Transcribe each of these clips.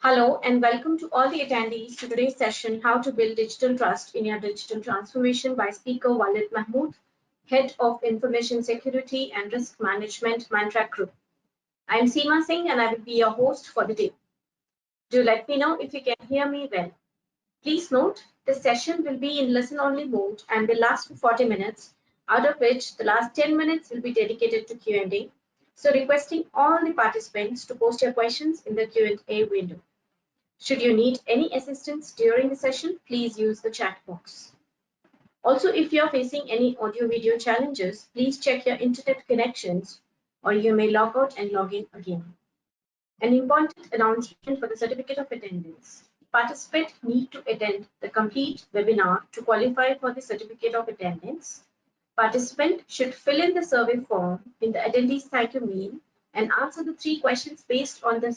Hello and welcome to all the attendees to today's session, How to Build Digital Trust in Your Digital Transformation by speaker Walid Mahmood, Head of Information Security and Risk Management, Mantra Group. I'm Seema Singh and I will be your host for the day. Do let me know if you can hear me well. Please note, this session will be in listen-only mode and will last for 40 minutes, out of which the last 10 minutes will be dedicated to Q&A. So requesting all the participants to post your questions in the Q&A window. Should you need any assistance during the session, please use the chat box. Also, if you're facing any audio-video challenges, please check your internet connections or you may log out and log in again. An important announcement for the certificate of attendance. Participants need to attend the complete webinar to qualify for the certificate of attendance. Participant should fill in the survey form in the attendees thank you mail and answer the 3 questions based on the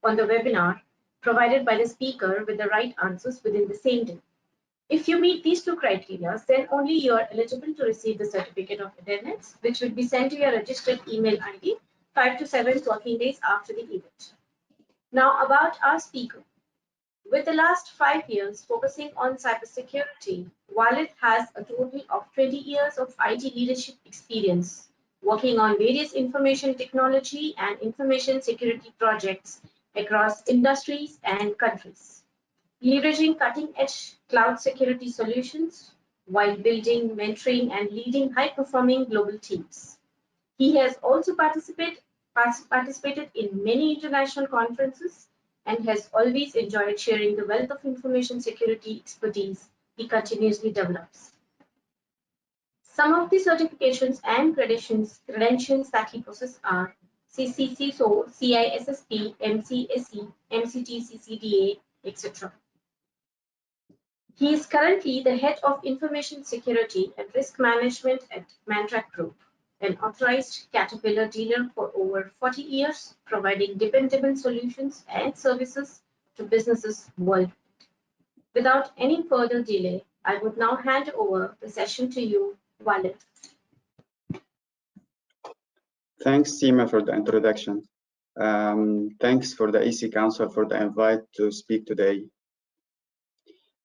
webinar provided by the speaker with the right answers within the same day. If you meet these 2 criteria, then only you are eligible to receive the certificate of attendance, which will be sent to your registered email ID 5 to 7 working days after the event. Now about our speaker. With the last 5 years focusing on cybersecurity, Walid has a total of 20 years of IT leadership experience, working on various information technology and information security projects across industries and countries, leveraging cutting-edge cloud security solutions while building, mentoring, and leading high-performing global teams. He has also participated in many international conferences and has always enjoyed sharing the wealth of information security expertise he continuously develops. Some of the certifications and credentials that he possesses are CCCSO, CISSP, MCSE, MCT, CCDA, etc. He is currently the Head of Information Security and Risk Management at Mantra Group, an authorized Caterpillar dealer for over 40 years, providing dependable solutions and services to businesses worldwide. Without any further delay, I would now hand over the session to you, Walid. Thanks, Seema, for the introduction. Thanks for the EC Council for the invite to speak today.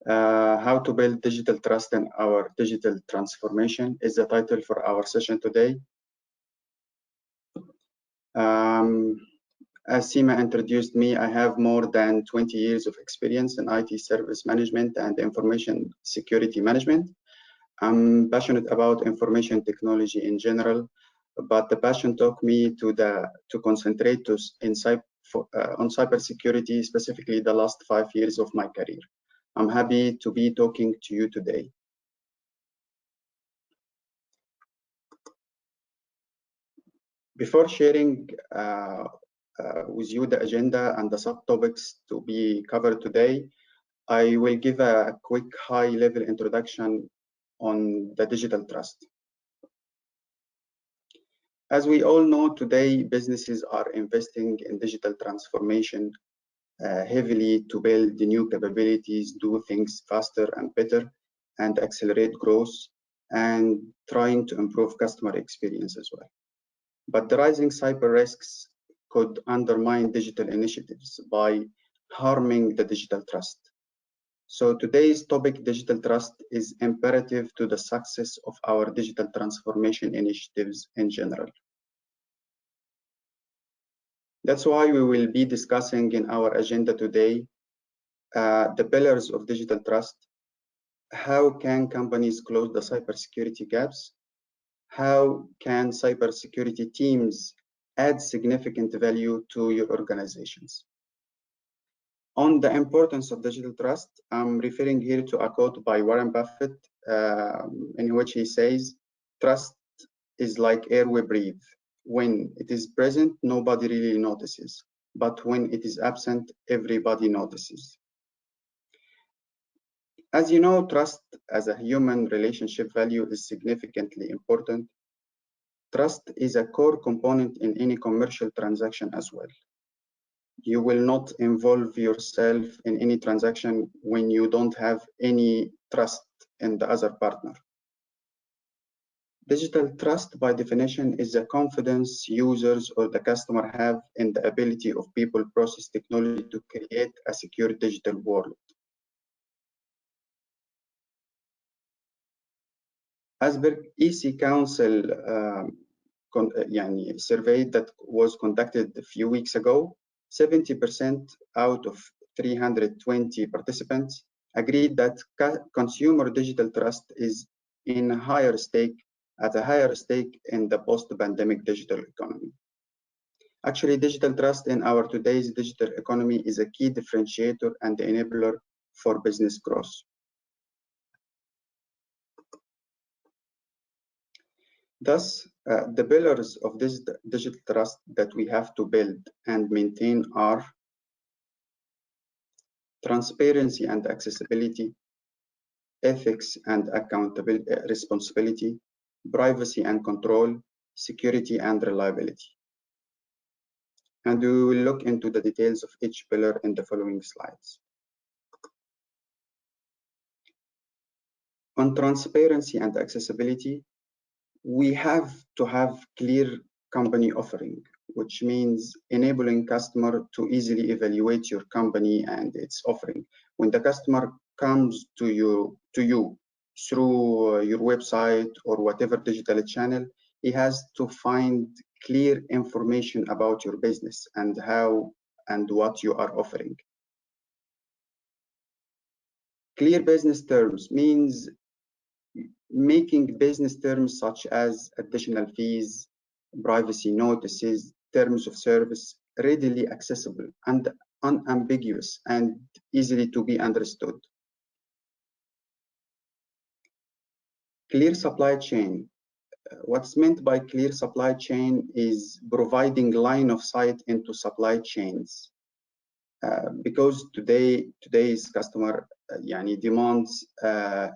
How to build digital trust in our digital transformation is the title for our session today. As Seema introduced me, I have more than 20 years of experience in IT service management and information security management. I'm passionate about information technology in general, but the passion took me to concentrate on cybersecurity, specifically the last 5 years of my career. I'm happy to be talking to you today. Before sharing with you the agenda and the subtopics to be covered today, I will give a quick high-level introduction on the digital trust. As we all know today, businesses are investing in digital transformation heavily to build the new capabilities, do things faster and better, and accelerate growth, and trying to improve customer experience as well. But the rising cyber risks could undermine digital initiatives by harming the digital trust. So today's topic, digital trust, is imperative to the success of our digital transformation initiatives in general. That's why we will be discussing in our agenda today the pillars of digital trust. How can companies close the cybersecurity gaps? How can cybersecurity teams add significant value to your organizations? On the importance of digital trust, I'm referring here to a quote by Warren Buffett, in which he says, "Trust is like air we breathe. When it is present, nobody really notices. But when it is absent, everybody notices." As you know, trust as a human relationship value is significantly important. Trust is a core component in any commercial transaction as well. You will not involve yourself in any transaction when you don't have any trust in the other partner. Digital trust, by definition, is the confidence users or the customer have in the ability of people, process, technology to create a secure digital world. As per EC Council survey that was conducted a few weeks ago, 70% out of 320 participants agreed that consumer digital trust is at a higher stake in the post-pandemic digital economy. Actually, digital trust in our today's digital economy is a key differentiator and enabler for business growth. Thus, the pillars of this digital trust that we have to build and maintain are transparency and accessibility, ethics and accountability, responsibility, privacy and control, security and reliability. And we will look into the details of each pillar in the following slides. On transparency and accessibility, we have to have clear company offering, which means enabling customer to easily evaluate your company and its offering. When the customer comes to you through your website or whatever digital channel, he has to find clear information about your business and how and what you are offering. Clear business terms means making business terms such as additional fees, privacy notices, terms of service readily accessible and unambiguous and easily to be understood. Clear supply chain. What's meant by clear supply chain is providing line of sight into supply chains. Because today's customer demands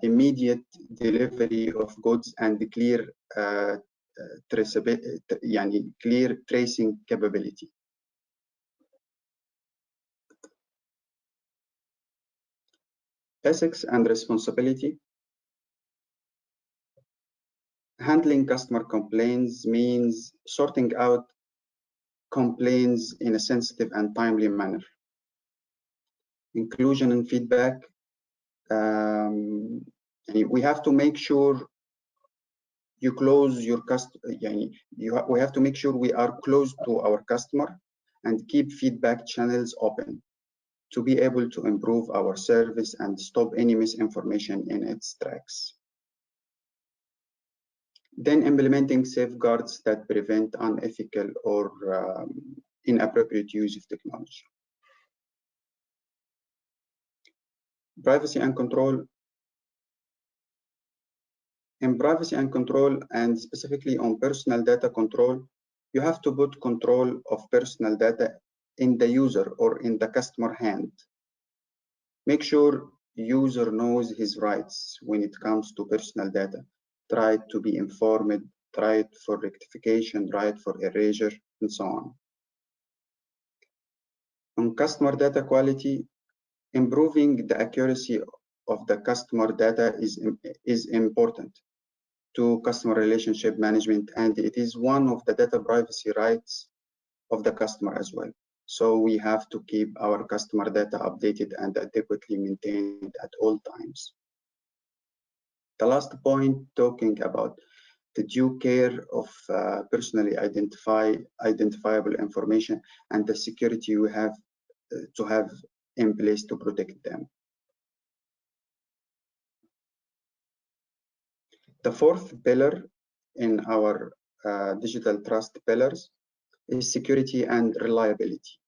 immediate delivery of goods and clear clear tracing capability. Ethics and responsibility. Handling customer complaints means sorting out complaints in a sensitive and timely manner. Inclusion and feedback. We have to make sure you close your customer. We have to make sure we are close to our customer and keep feedback channels open to be able to improve our service and stop any misinformation in its tracks. Then implementing safeguards that prevent unethical or inappropriate use of technology. Privacy and control. In privacy and control, and specifically on personal data control, you have to put control of personal data in the user or in the customer hand. Make sure user knows his rights when it comes to personal data. Try to be informed, try for rectification, right for erasure, and so on. On customer data quality, improving the accuracy of the customer data is important to customer relationship management, and it is one of the data privacy rights of the customer as well. So we have to keep our customer data updated and adequately maintained at all times. The last point, talking about the due care of personally identifiable information and the security we have to have in place to protect them. The fourth pillar in our digital trust pillars is security and reliability.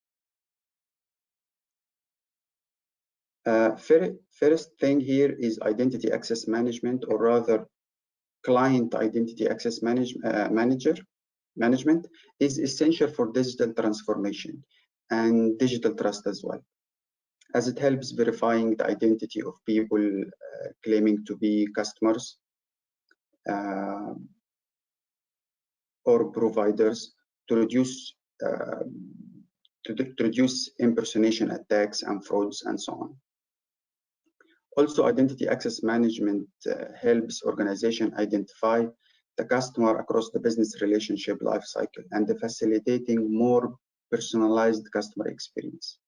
First thing here is identity access management, or rather client identity access management is essential for digital transformation and digital trust as well, as it helps verifying the identity of people claiming to be customers or providers to reduce impersonation attacks and frauds and so on. Also, identity access management helps organizations identify the customer across the business relationship lifecycle and facilitating more personalized customer experience.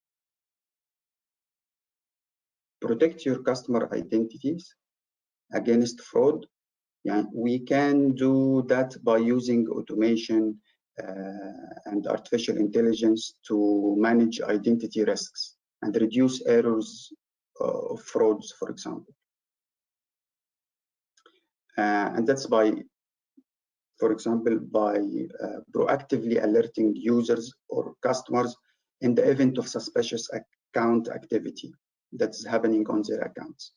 Protect your customer identities against fraud. Yeah, we can do that by using automation and artificial intelligence to manage identity risks and reduce errors of frauds, for example. And that's by, for example, by proactively alerting users or customers in the event of suspicious account activity that's happening on their accounts.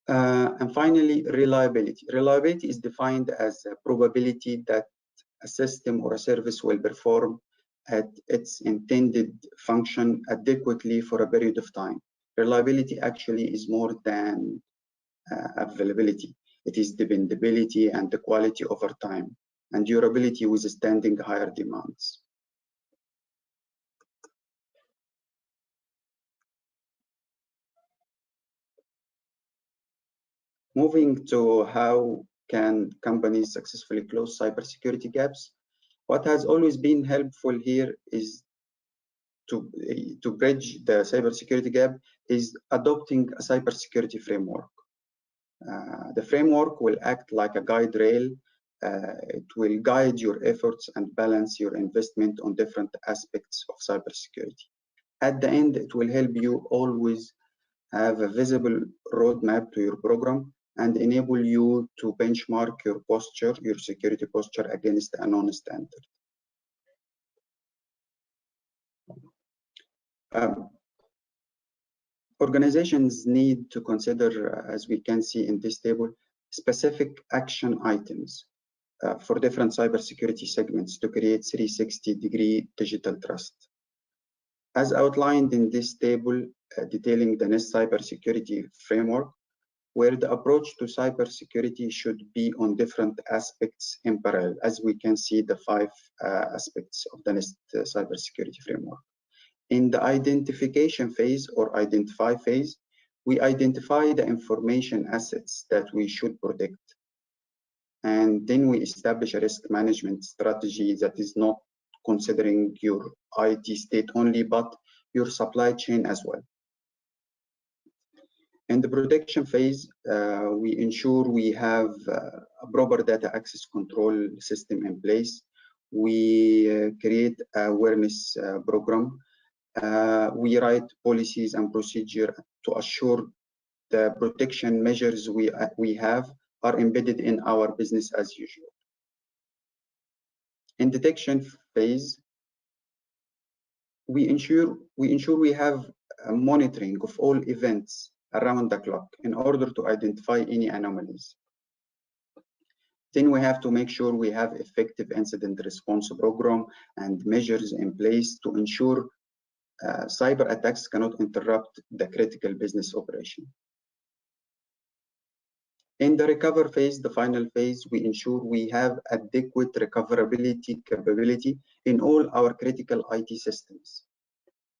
And finally, reliability. Reliability is defined as a probability that a system or a service will perform at its intended function adequately for a period of time. Reliability actually is more than availability. It is dependability and the quality over time, and durability withstanding higher demands. Moving to how can companies successfully close cybersecurity gaps, what has always been helpful here is to bridge the cybersecurity gap is adopting a cybersecurity framework. The framework will act like a guide rail. It will guide your efforts and balance your investment on different aspects of cybersecurity. At the end, it will help you always have a visible roadmap to your program and enable you to benchmark your posture, your security posture against a known standard. Organizations need to consider, as we can see in this table, specific action items for different cybersecurity segments to create 360-degree digital trust. As outlined in this table, detailing the NIST cybersecurity framework, where the approach to cybersecurity should be on different aspects in parallel, as we can see the 5 aspects of the NIST cybersecurity framework. In the identification phase or identify phase, we identify the information assets that we should protect. And then we establish a risk management strategy that is not considering your IT state only, but your supply chain as well. In the protection phase, we ensure we have a proper data access control system in place. We create an awareness program. We write policies and procedure to assure the protection measures we have are embedded in our business as usual. In detection phase, we ensure we have a monitoring of all events around the clock in order to identify any anomalies. Then we have to make sure we have effective incident response program and measures in place to ensure cyber attacks cannot interrupt the critical business operation. In the recover phase, the final phase, we ensure we have adequate recoverability capability in all our critical IT systems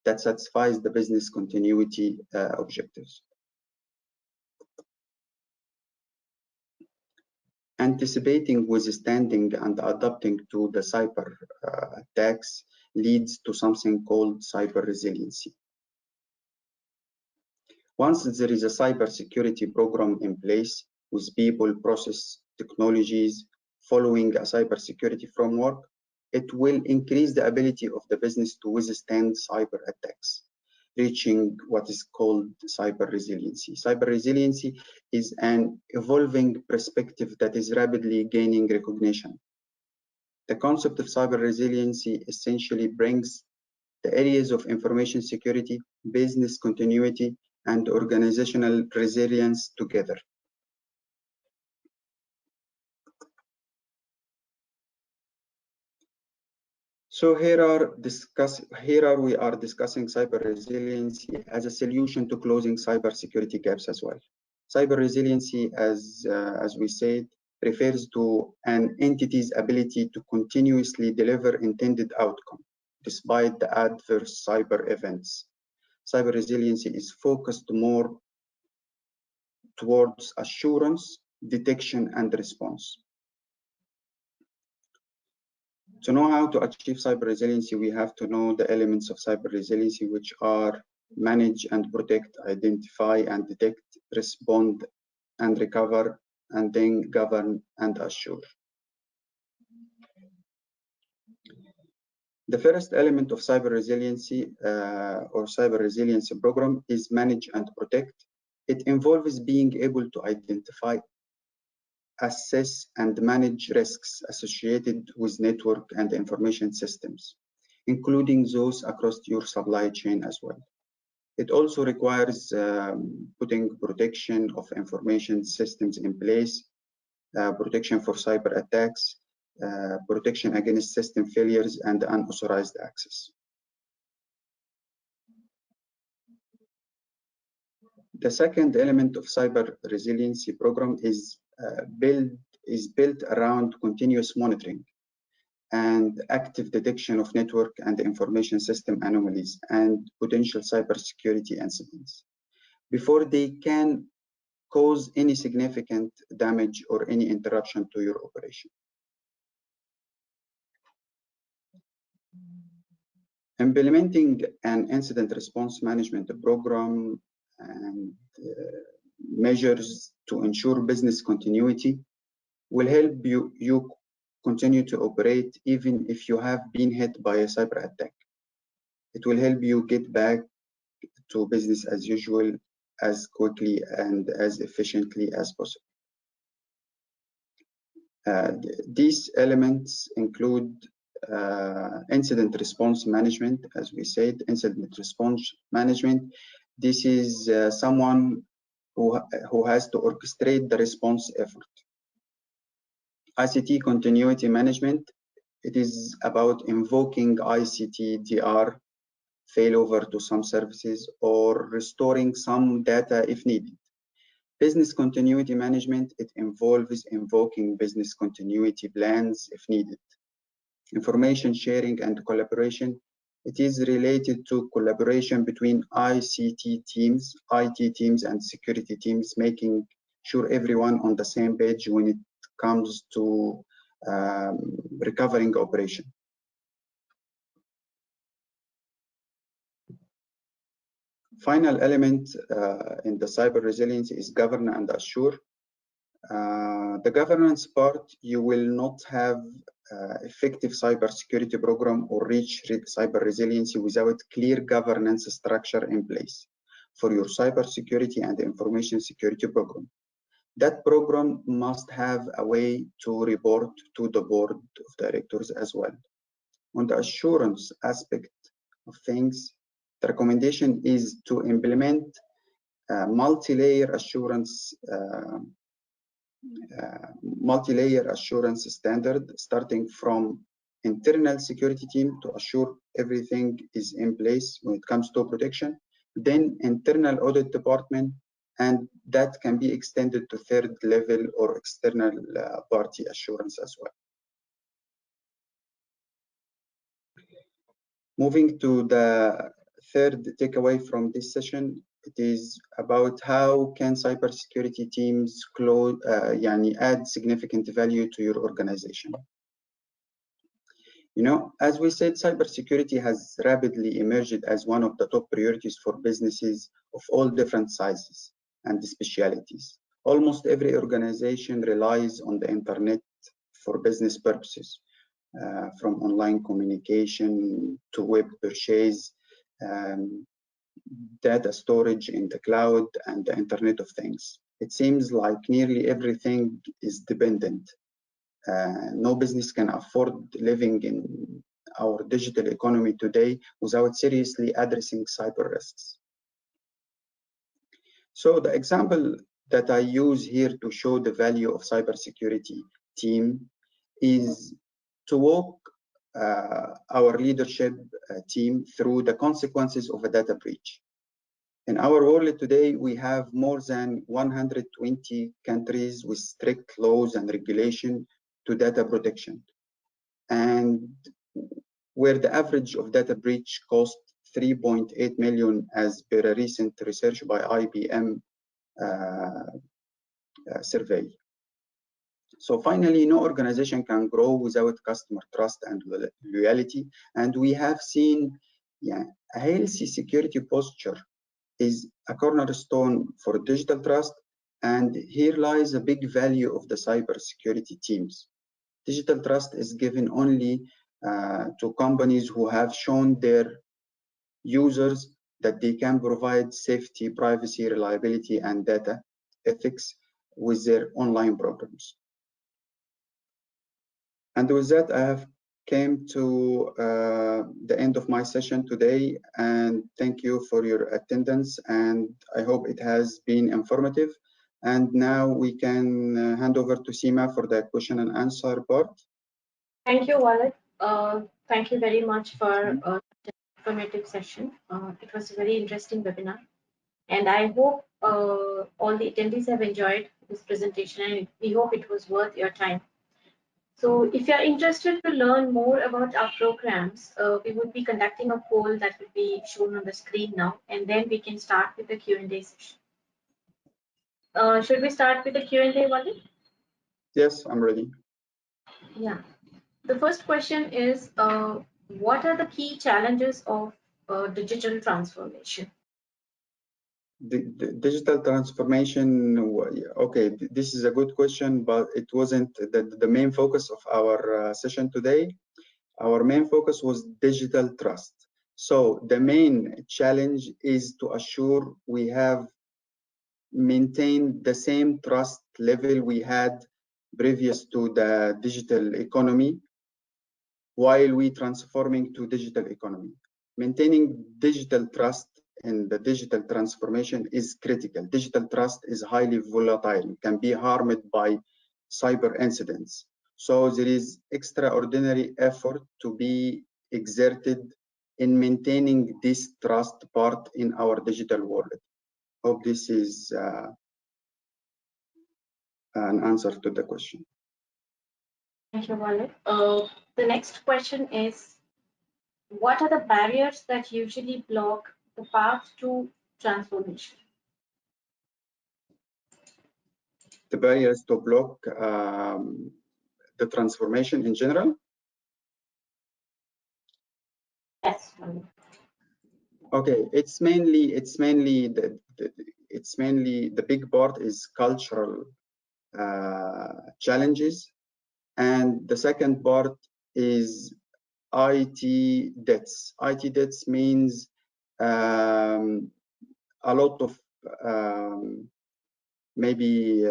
that satisfies the business continuity objectives. Anticipating, withstanding, and adapting to the cyber attacks leads to something called cyber resiliency. Once there is a cybersecurity program in place with people, process, technologies following a cybersecurity framework, it will increase the ability of the business to withstand cyber attacks, reaching what is called cyber resiliency. Cyber resiliency is an evolving perspective that is rapidly gaining recognition. The concept of cyber resiliency essentially brings the areas of information security, business continuity, and organizational resilience together. So here we are discussing cyber resiliency as a solution to closing cybersecurity gaps as well. Cyber resiliency, as we said, refers to an entity's ability to continuously deliver intended outcome despite the adverse cyber events. Cyber resiliency is focused more towards assurance detection, and response. To know how to achieve cyber resiliency, we have to know the elements of cyber resiliency, which are manage and protect, identify and detect, respond and recover, and then govern and assure. The first element of cyber resiliency or cyber resiliency program is manage and protect. It involves being able to identify, assess, and manage risks associated with network and information systems, including those across your supply chain as well. It also requires putting protection of information systems in place, protection for cyber attacks, protection against system failures and unauthorized access. The second element of cyber resiliency program is built around continuous monitoring and active detection of network and information system anomalies and potential cybersecurity incidents before they can cause any significant damage or any interruption to your operation. Implementing an incident response management program and measures to ensure business continuity will help you continue to operate even if you have been hit by a cyber attack. It will help you get back to business as usual as quickly and as efficiently as possible. These elements include incident response management. As we said, incident response management. This is someone who has to orchestrate the response effort. ICT continuity management. It is about invoking ICT DR failover to some services or restoring some data if needed. Business continuity management, it involves invoking business continuity plans if needed. Information sharing and collaboration, it is related to collaboration between ICT teams, IT teams, and security teams, making sure everyone on the same page when it comes to recovering operation. Final element in the cyber resilience is govern and assure. The governance part, you will not have effective cybersecurity program or reach cyber resiliency without clear governance structure in place for your cybersecurity and information security program. That program must have a way to report to the board of directors as well. On the assurance aspect of things, the recommendation is to implement multi-layer assurance standard, starting from internal security team to assure everything is in place when it comes to protection, then internal audit department, and that can be extended to third level or external party assurance as well. Moving to the third takeaway from this session, it is about how can cybersecurity teams add significant value to your organization. You know, as we said, cybersecurity has rapidly emerged as one of the top priorities for businesses of all different sizes and specialities. Almost every organization relies on the internet for business purposes, from online communication to web purchase, data storage in the cloud, and the Internet of Things. It seems like nearly everything is dependent. No business can afford living in our digital economy today without seriously addressing cyber risks. So the example that I use here to show the value of cybersecurity team is to walk our leadership team through the consequences of a data breach. In our world today, we have more than 120 countries with strict laws and regulation to data protection, and where the average of data breach cost 3.8 million as per a recent research by IBM survey. So finally, no organization can grow without customer trust and loyalty. And we have seen a healthy security posture is a cornerstone for digital trust. And here lies a big value of the cybersecurity teams. Digital trust is given only to companies who have shown their users that they can provide safety, privacy, reliability, and data ethics with their online programs. And with that, I have came to the end of my session today, and thank you for your attendance, and I hope it has been informative. And now we can hand over to Seema for the question and answer part. Thank you, Walid. Thank you very much for the informative session. It was a very interesting webinar, and I hope all the attendees have enjoyed this presentation, and we hope it was worth your time. So if you're interested to learn more about our programs, we would be conducting a poll that will be shown on the screen now, and then we can start with the Q&A session. Should we start with the Q&A, Walid? Yes, I'm ready. Yeah. The first question is, what are the key challenges of digital transformation? The digital transformation, okay, this is a good question, but it wasn't the main focus of our session today. Our main focus was digital trust. So the main challenge is to assure we have maintained the same trust level we had previous to the digital economy while we transforming to digital economy. Maintaining digital trust in the digital transformation is critical. Digital trust is highly volatile, can be harmed by cyber incidents. So there is extraordinary effort to be exerted in maintaining this trust part in our digital world. Hope this is an answer to the question. Thank you, Walid. The next question is, what are the barriers that usually block the path to transformation? The barriers to block the transformation in general? Yes. Okay, it's mainly the big part is cultural challenges, and the second part is IT debts. IT debts means a lot of maybe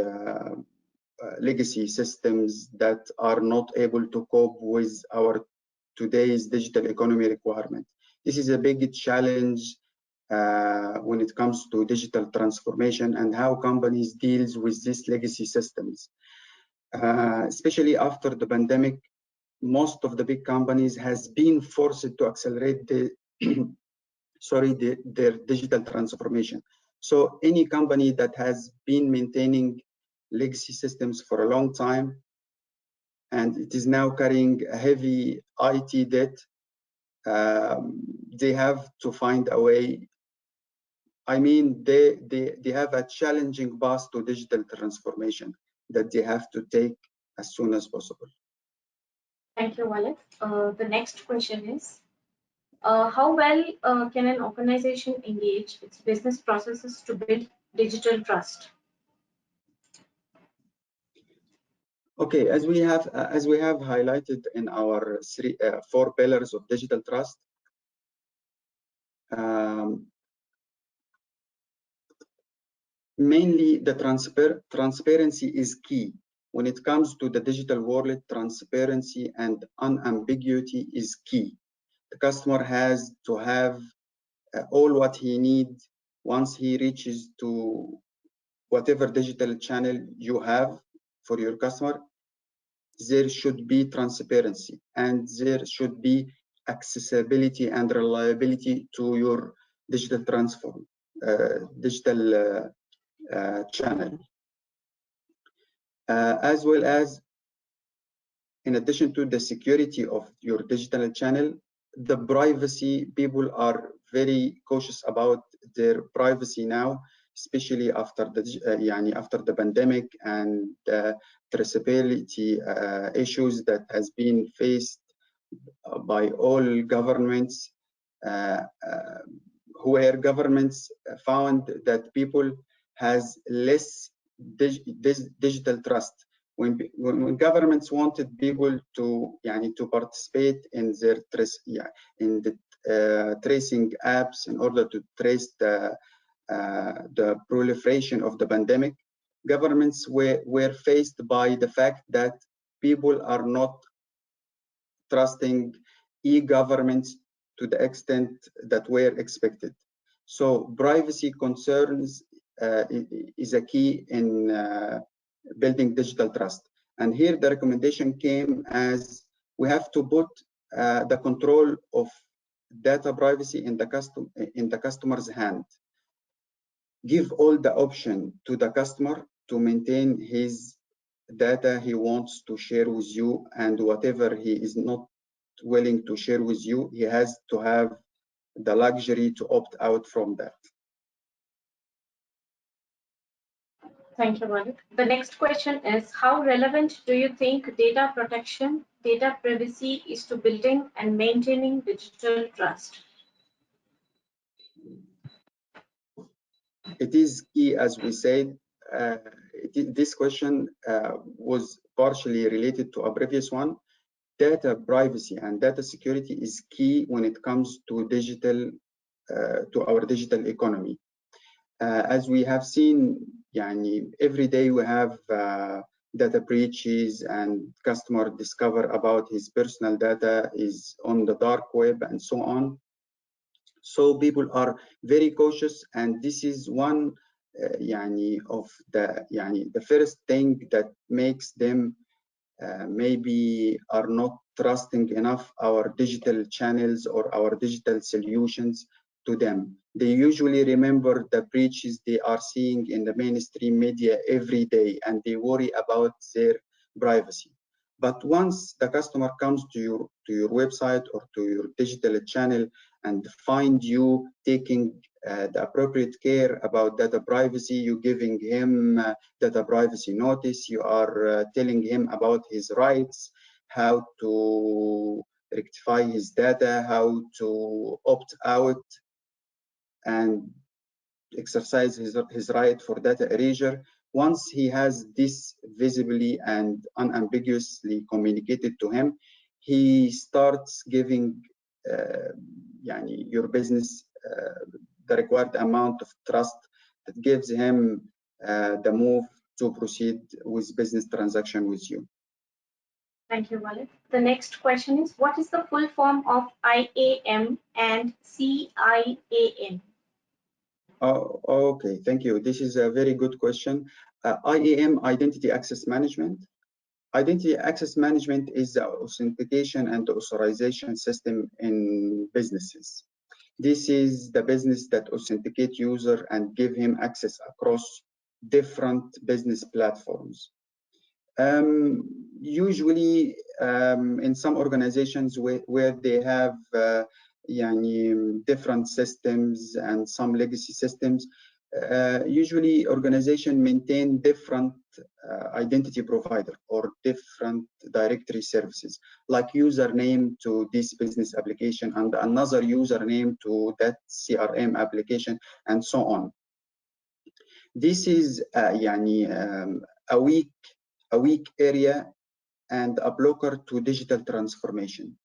legacy systems that are not able to cope with our today's digital economy requirement. This is a big challenge when it comes to digital transformation and how companies deals with these legacy systems. Especially after the pandemic, most of the big companies has been forced to accelerate their digital transformation. So any company that has been maintaining legacy systems for a long time and it is now carrying a heavy IT debt, they have to find a way. I mean, they have a challenging path to digital transformation that they have to take as soon as possible. Thank you, Walid. The next question is, how well can an organization engage its business processes to build digital trust? Okay, as we have highlighted in our four pillars of digital trust, mainly the transparency is key. When it comes to the digital world, transparency and unambiguity is key. The customer has to have all what he needs once he reaches to whatever digital channel you have for your customer. There should be transparency and there should be accessibility and reliability to your digital channel, as well as, in addition to the security of your digital channel, the privacy. People are very cautious about their privacy now, especially after the pandemic and traceability issues that has been faced by all governments, where governments found that people has less digital trust. When governments wanted people to participate in their tracing apps in order to trace the proliferation of the pandemic, governments were faced by the fact that people are not trusting e-governments to the extent that were expected. So privacy concerns is a key in building digital trust. And here the recommendation came as we have to put the control of data privacy in the customer's hand. Give all the option to the customer to maintain his data he wants to share with you, and whatever he is not willing to share with you, he has to have the luxury to opt out from that. Thank you, Walid. The next question is, how relevant do you think data protection, data privacy is to building and maintaining digital trust? It is key, as we said. This question was partially related to a previous one. Data privacy and data security is key when it comes to to our digital economy. As we have seen, every day we have data breaches, and customer discover about his personal data is on the dark web and so on. So people are very cautious, and this is one of the first thing that makes them maybe are not trusting enough our digital channels or our digital solutions to them. They usually remember the breaches they are seeing in the mainstream media every day, and they worry about their privacy. But once the customer comes to your website or to your digital channel and find you taking the appropriate care about data privacy, you giving him data privacy notice, you are telling him about his rights, how to rectify his data, how to opt out and exercise his right for data erasure. Once he has this visibly and unambiguously communicated to him, he starts giving your business the required amount of trust that gives him the move to proceed with business transaction with you. Thank you, Walid. The next question is, what is the full form of IAM and CIAM? Oh, okay, thank you. This is a very good question. IAM, Identity Access Management. Identity Access Management is the authentication and authorization system in businesses. This is the business that authenticate user and give him access across different business platforms. Usually, in some organizations where they have different systems and some legacy systems, usually organization maintain different identity provider or different directory services, like username to this business application and another username to that CRM application and so on. This is a weak area and a blocker to digital transformation.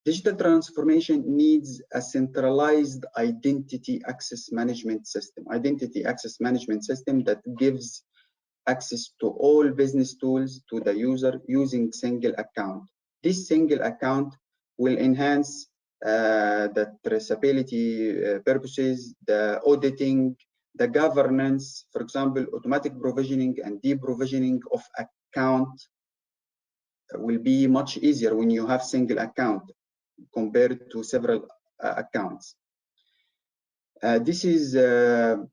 Digital transformation needs a centralized identity access management system. Identity access management system that gives access to all business tools to the user using single account. This single account will enhance the traceability purposes, the auditing, the governance, for example, automatic provisioning and deprovisioning of account will be much easier when you have single account compared to several accounts. This is the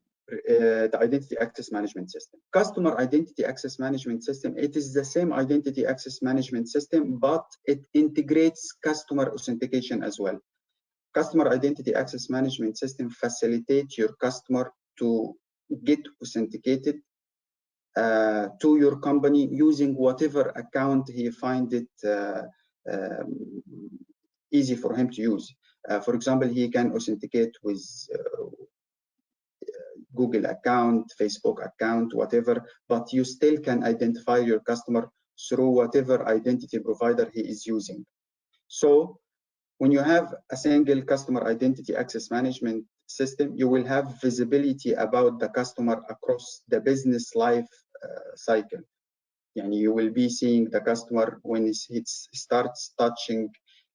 Identity Access Management System. Customer Identity Access Management System, it is the same Identity Access Management System, but it integrates customer authentication as well. Customer Identity Access Management System facilitates your customer to get authenticated to your company using whatever account he find it um, easy for him to use. For example, he can authenticate with Google account, Facebook account, whatever, but you still can identify your customer through whatever identity provider he is using. So when you have a single customer identity access management system, you will have visibility about the customer across the business life cycle. And you will be seeing the customer when it starts touching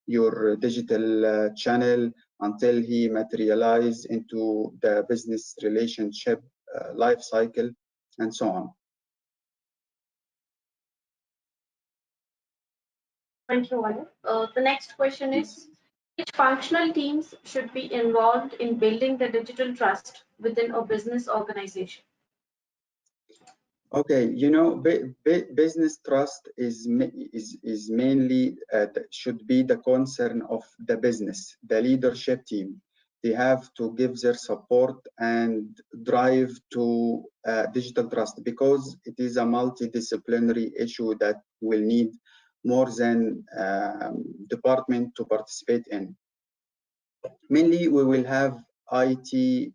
your digital channel until he materializes into the business relationship life cycle and so on. Thank you, Walid. The next question is, which functional teams should be involved in building the digital trust within a business organization? Okay, you know, business trust is mainly should be the concern of the business, the leadership team. They have to give their support and drive to digital trust because it is a multidisciplinary issue that will need more than department to participate in. Mainly, we will have IT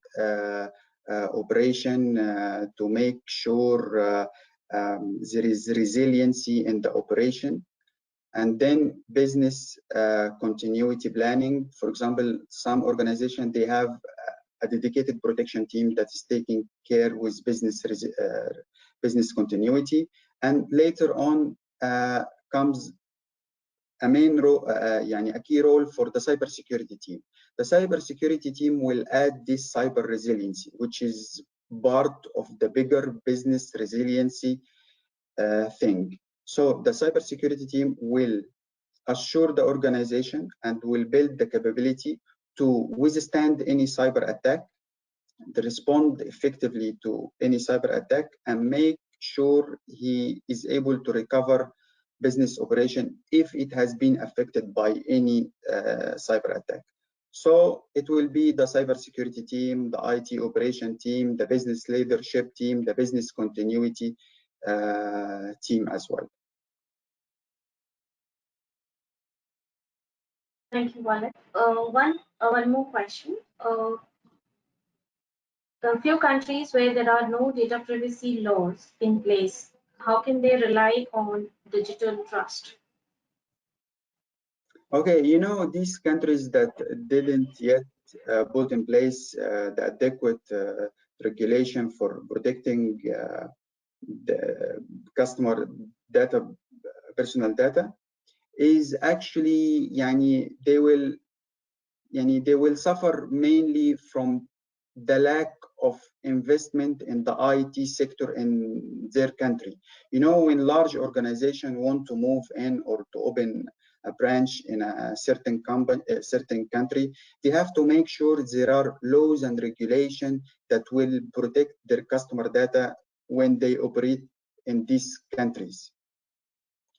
operation to make sure there is resiliency in the operation. And then business continuity planning. For example, some organization, they have a dedicated protection team that is taking care with business continuity. And later on comes a main role, a key role for the cybersecurity team. The cybersecurity team will add this cyber resiliency, which is part of the bigger business resiliency thing. So the cybersecurity team will assure the organization and will build the capability to withstand any cyber attack, to respond effectively to any cyber attack, and make sure he is able to recover business operation if it has been affected by any cyber attack. So it will be the cybersecurity team, the IT operation team, the business leadership team, the business continuity team as well. Thank you, Walid. One more question. A few countries where there are no data privacy laws in place, how can they rely on digital trust? Okay, you know, these countries that didn't yet put in place the adequate regulation for protecting the customer data, personal data, is actually, they will suffer mainly from the lack of investment in the IT sector in their country. You know, when large organizations want to move in or to open a branch in a certain company, a certain country, they have to make sure there are laws and regulations that will protect their customer data when they operate in these countries.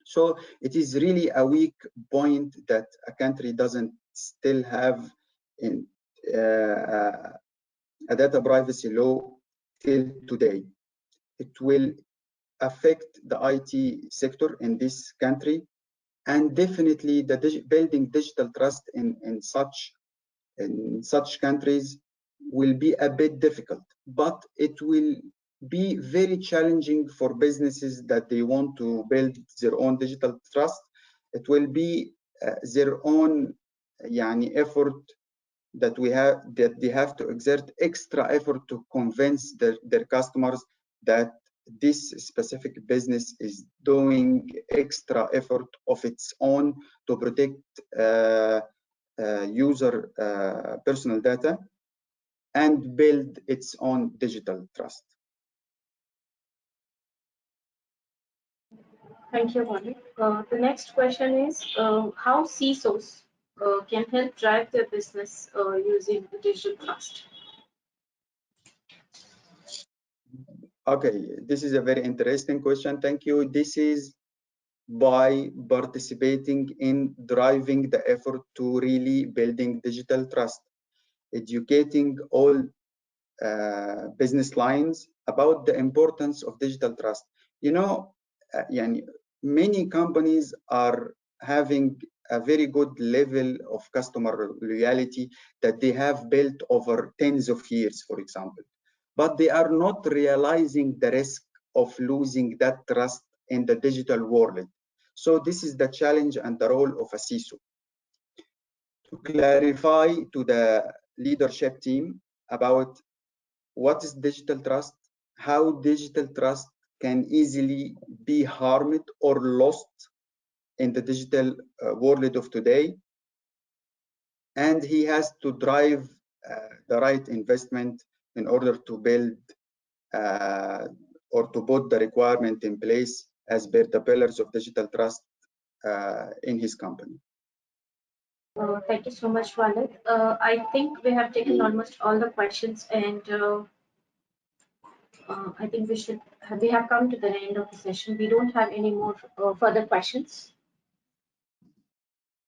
So it is really a weak point that a country doesn't still have in a data privacy law till today. It will affect the IT sector in this country, and definitely the building digital trust in such countries will be a bit difficult, but it will be very challenging for businesses that they want to build their own digital trust. It will be their own effort that they have to exert extra effort to convince their customers that this specific business is doing extra effort of its own to protect user personal data and build its own digital trust. Thank you, Molly. The next question is how CISOs can help drive their business using the digital trust. Okay, this is a very interesting question. Thank you. This is by participating in driving the effort to really building digital trust, educating all business lines about the importance of digital trust. You know, many companies are having a very good level of customer loyalty that they have built over tens of years, for example, but they are not realizing the risk of losing that trust in the digital world. So this is the challenge and the role of a CISO to clarify to the leadership team about what is digital trust, how digital trust can easily be harmed or lost in the digital world of today. And he has to drive the right investment in order to build or to put the requirement in place as per the pillars of digital trust in his company. Thank you so much, Walid. I think we have taken almost all the questions, and I think we have come to the end of the session. We don't have any more further questions.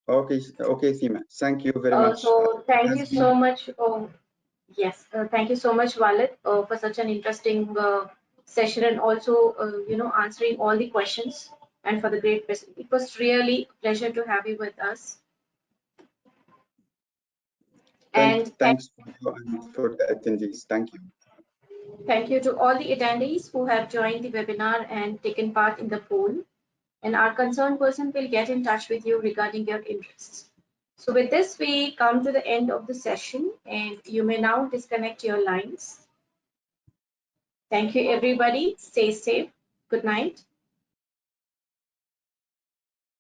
Okay, Thima. Thank you very much. So thank you so much. Yes, thank you so much, Walid, for such an interesting session, and also answering all the questions, and for the great question. It was really a pleasure to have you with us. Thanks for you and for the attendees. Thank you. Thank you to all the attendees who have joined the webinar and taken part in the poll. And our concerned person will get in touch with you regarding your interests. So with this, we come to the end of the session, and you may now disconnect your lines. Thank you, everybody. Stay safe. Good night.